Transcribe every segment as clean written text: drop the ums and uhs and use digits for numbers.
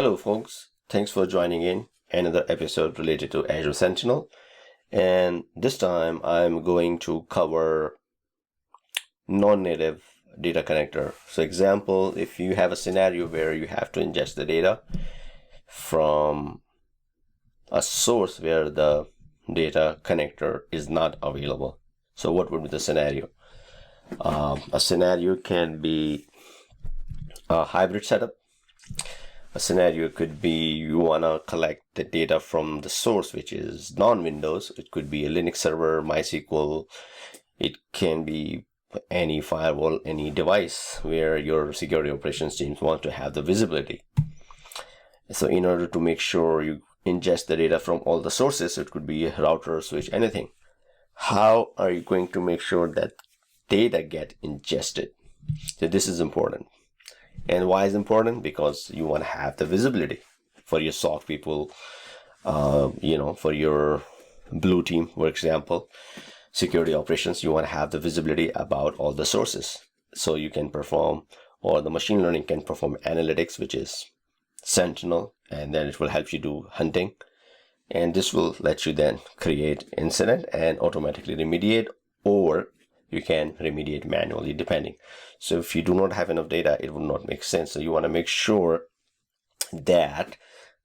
Hello folks, thanks for joining in another episode related to Azure Sentinel, and this time I'm going to cover non-native data connector. So example, if you have a scenario where you have to ingest the data from a source where the data connector is not available. So what would be the scenario? A scenario can be a hybrid setup. A scenario could be you want to collect the data from the source, which is non-Windows. It could be a Linux server, MySQL. It can be any firewall, any device where your security operations teams want to have the visibility. So in order to make sure you ingest the data from all the sources, it could be a router, switch, anything. How are you going to make sure that data get ingested? So this is important. And why is important? Because you want to have the visibility for your SOC people, for your blue team, for example, security operations. You want to have the visibility about all the sources, so you can perform, or the machine learning can perform analytics, which is Sentinel, and then it will help you do hunting, and this will let you then create incident and automatically remediate, or you can remediate manually depending. So if you do not have enough data, it will not make sense. So you want to make sure that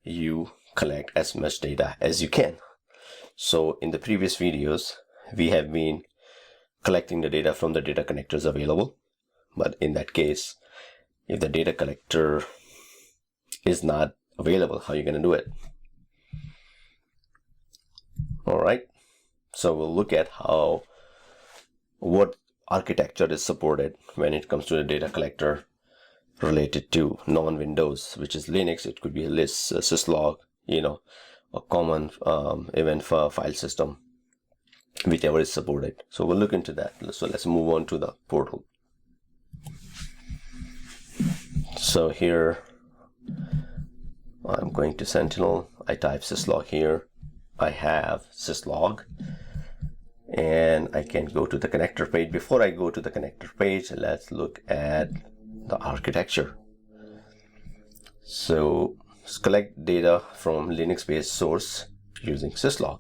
you collect as much data as you can. So in the previous videos, we have been collecting the data from the data connectors available. But in that case, if the data collector is not available, how are you going to do it? All right. So we'll look at what architecture is supported when it comes to the data collector related to non-Windows, which is Linux. It could be a list, Syslog, a common event file system, whichever is supported. So we'll look into that. So let's move on to the portal. So here I'm going to Sentinel. I type Syslog here. I have Syslog. And I can go to the connector page. Before I go to the connector page, let's look at the architecture. So collect data from Linux-based source using Syslog.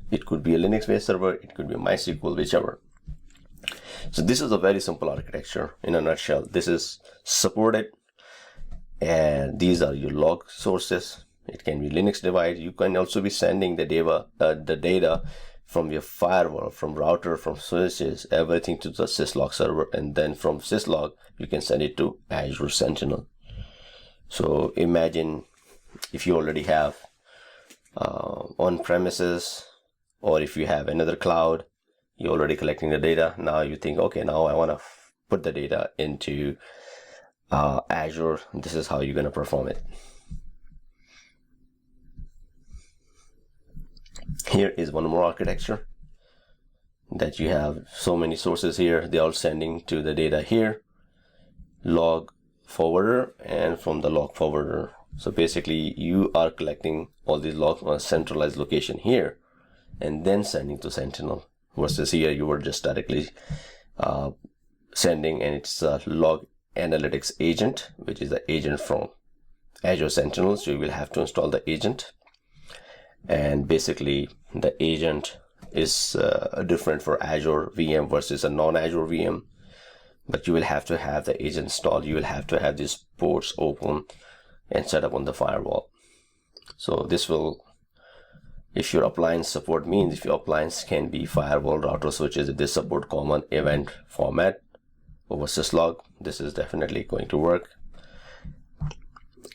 It could be a Linux-based server, it could be MySQL, whichever. So this is a very simple architecture in a nutshell. This is supported, and these are your log sources. It can be Linux device. You can also be sending the data from your firewall, from router, from switches, everything to the Syslog server, and then from Syslog you can send it to Azure Sentinel. So imagine if you already have on-premises, or if you have another cloud, you're already collecting the data. Now you think, okay, now I want to put the data into Azure. This is how you're going to perform it. Here is one more architecture that you have so many sources here. They are sending to the data here, log forwarder, and from the log forwarder. So basically you are collecting all these logs on a centralized location here and then sending to Sentinel, versus here you were just directly sending, and it's a log analytics agent, which is the agent from Azure Sentinel. So you will have to install the agent. And basically the agent is different for Azure VM versus a non-Azure VM, but you will have to have the agent installed. You will have to have these ports open and set up on the firewall. So this will, if your appliance support, means if your appliance can be firewall, router, switches, if they support common event format over Syslog, this is definitely going to work.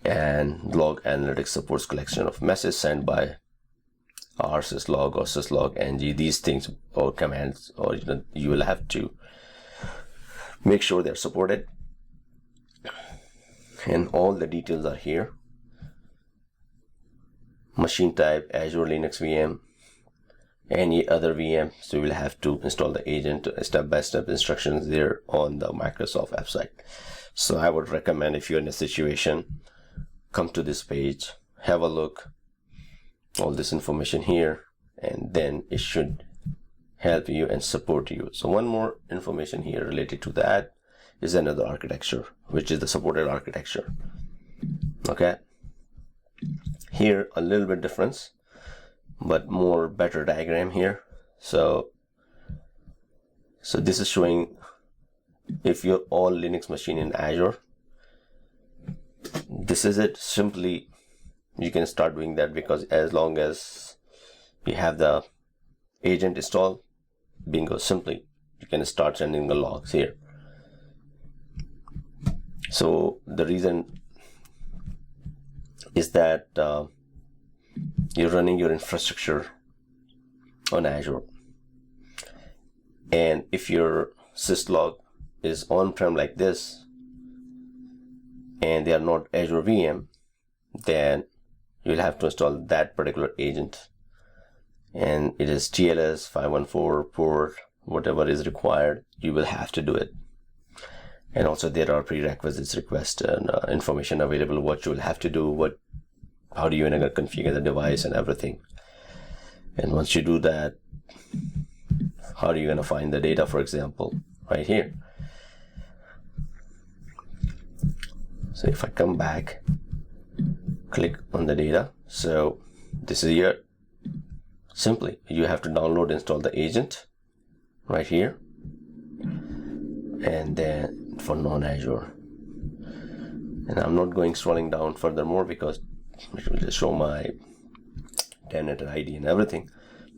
And log analytics supports collection of messages sent by Syslog or Syslog ng, these things or commands, or you will have to make sure they're supported, and all the details are here. Machine type, Azure Linux VM, any other VM. So you will have to install the agent, step-by-step instructions there on the Microsoft website. So I would recommend, if you're in a situation, come to this page, have a look, all this information here, and then it should help you and support you. So one more information here related to that is another architecture, which is the supported architecture. Okay, Here a little bit difference, but more better diagram here. So this is showing if you're all Linux machine in Azure, this is it. Simply you can start doing that, because as long as you have the agent installed, bingo, simply you can start sending the logs here. So the reason is that you're running your infrastructure on Azure, and if your Syslog is on-prem like this and they are not Azure VM, then you'll have to install that particular agent, and it is TLS 514 port, whatever is required, you will have to do it. And also there are prerequisites, request and information available, what you will have to do, how do you gonna configure the device and everything. And once you do that, how are you gonna find the data, for example, right here. So if I come back, click on the data, so this is here. Simply you have to download, install the agent right here, and then for non-Azure. And I'm not going scrolling down furthermore because it will just show my tenant and ID and everything.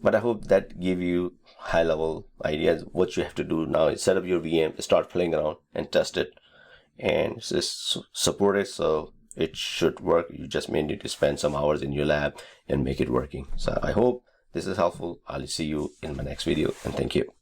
But I hope that give you high level ideas. What you have to do now is set up your VM, start playing around and test it, and just support it. So it should work. You just may need to spend some hours in your lab and make it working. So I hope this is helpful. I'll see you in my next video, and thank you.